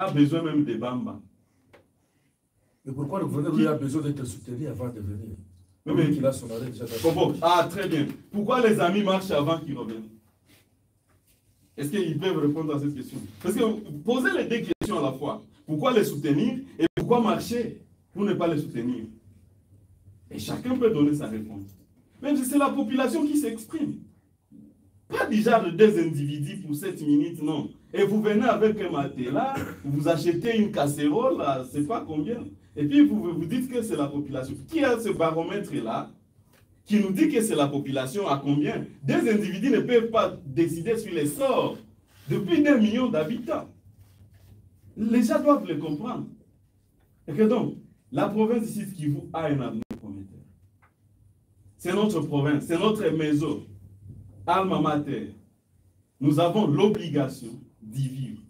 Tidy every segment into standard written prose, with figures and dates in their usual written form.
a besoin même de Bamba. Mais pourquoi le gouverneur lui a besoin d'être soutenu avant de venir? Mais il a son arrêt déjà. Ah, très bien. Pourquoi les amis marchent avant qu'ils reviennent? Est-ce qu'ils peuvent répondre à cette question? Parce que posez les deux questions à la fois. Pourquoi les soutenir et pourquoi marcher pour ne pas les soutenir? Et chacun peut donner sa réponse. Même si c'est la population qui s'exprime. Pas déjà de deux individus pour 7 minutes, non. Et vous venez avec un matelas, vous achetez une casserole, je ne sais pas combien. Et puis vous dites que c'est la population. Qui a ce baromètre-là qui nous dit que c'est la population à combien? Deux individus ne peuvent pas décider sur les sorts depuis 2 millions d'habitants. Les gens doivent le comprendre. Et que donc, la province ici qui vous a un avenir prometteur. C'est notre province, c'est notre maison. Alma mater. Nous avons l'obligation d'y vivre.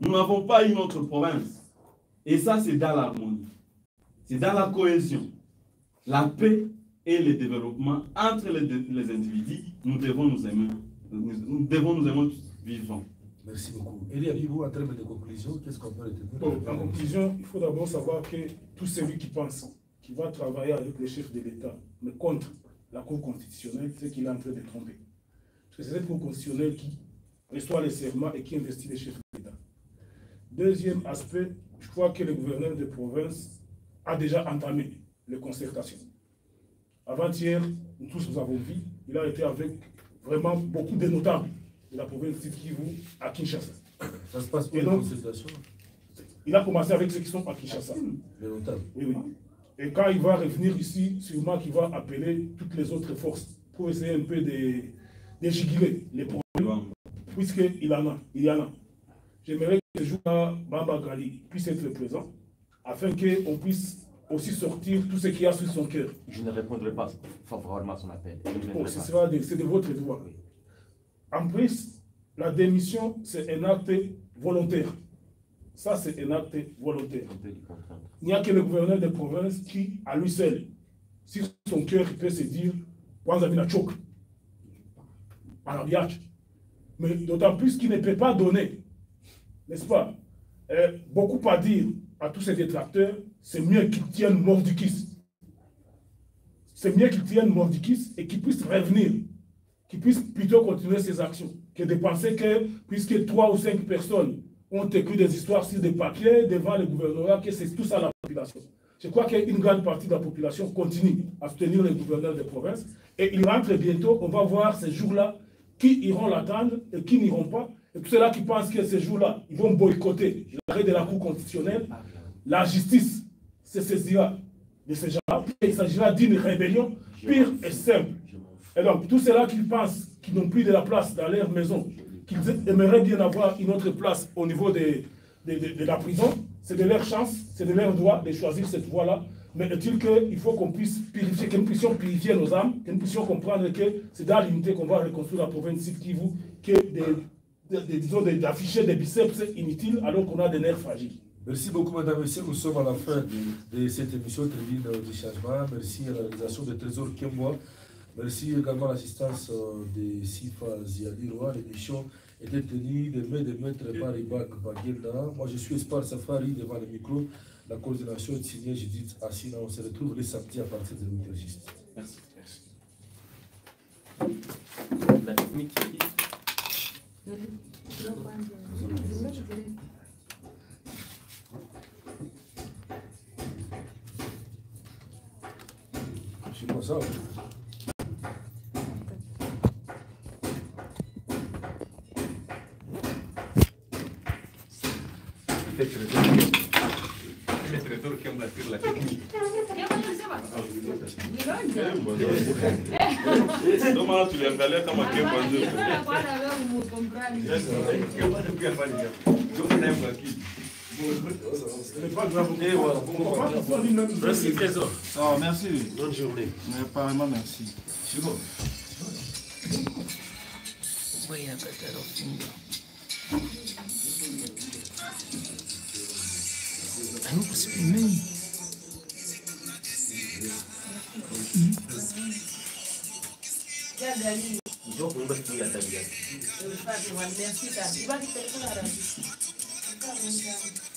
Nous n'avons pas une autre province. Et ça, c'est dans l'harmonie. C'est dans la cohésion. La paix et le développement entre les individus, nous devons nous aimer. Nous devons nous aimer vivants. Merci beaucoup. Elie, avez-vous en termes de conclusion, qu'est-ce qu'on peut retenir? Bon, en conclusion, il faut d'abord savoir que tout celui qui pense qu'il va travailler avec les chefs de l'État, mais contre la Cour constitutionnelle, c'est qu'il est en train de tromper. Parce que c'est cette Cour constitutionnelle qui reçoit les serments et qui investit les chefs de l'État. Deuxième aspect, je crois que le gouverneur de province a déjà entamé les concertations. Avant-hier, nous tous nous avons vu, il a été avec vraiment beaucoup de notables de la province de Kivu à Kinshasa. Ça se passe pour les concertations? Il a commencé avec ceux qui sont à Kinshasa. Les notables? Oui, oui. Et quand il va revenir ici, sûrement qu'il va appeler toutes les autres forces pour essayer un peu de juguler les problèmes, puisqu'il y en a. J'aimerais que ce jour-là, Bamba Gali puisse être présent, afin qu'on puisse aussi sortir tout ce qu'il y a sur son cœur. Je ne répondrai pas favorablement à son appel. Bon, c'est de votre droit. En plus, la démission, c'est un acte volontaire. Ça, c'est un acte volontaire. Il n'y a que le gouverneur de province qui, à lui seul, sur son cœur, il peut se dire, mais d'autant plus qu'il ne peut pas donner, n'est-ce pas? Beaucoup à dire à tous ces détracteurs, c'est mieux qu'ils tiennent mordicus. C'est mieux qu'ils tiennent mordicus et qu'ils puissent revenir, qu'ils puissent plutôt continuer ses actions, que de penser que, puisque 3 ou 5 personnes ont écrit des histoires sur des papiers devant le gouvernorat, que c'est tout ça la population. Je crois qu'une grande partie de la population continue à soutenir les gouverneurs de province et il rentre bientôt, on va voir ces jours-là qui iront l'attendre et qui n'iront pas. Et tous ceux-là qui pensent que ces jours-là, ils vont boycotter l'arrêt de la Cour constitutionnelle, la justice se saisira de ces gens-là. Il s'agira d'une rébellion pure et simple. Et donc, tous ceux-là qui pensent qu'ils n'ont plus de la place dans leur maison, qu'ils aimeraient bien avoir une autre place au niveau de la prison, c'est de leur chance, c'est de leur droit de choisir cette voie-là. Mais est-il qu'il faut qu'on puisse purifier, que nous puissions purifier nos âmes, que nous puissions comprendre que c'est dans l'unité qu'on va reconstruire la province de Kivu, que d'afficher des biceps inutiles alors qu'on a des nerfs fragiles. Merci beaucoup, madame et messieurs. Nous sommes à la fin de cette émission Tribune du Changement. Merci à la réalisation de Trésor Kembois. Merci également à l'assistance de Sifa Ziadiroa. L'émission était tenue de maître par Ibak Baguelda. Moi, je suis Espoir Safari devant le micro. La coordination est signée Judith Assina. On se retrouve les samedis à partir de 8h. Merci. La technique qui est... C'est quoi ça? Trésor qui aime la technique. Ndio tuliangalia kama Merci Trésor. Oh, merci. Bonne journée. Mais apparemment, merci. C'est bon. Oui, Merci.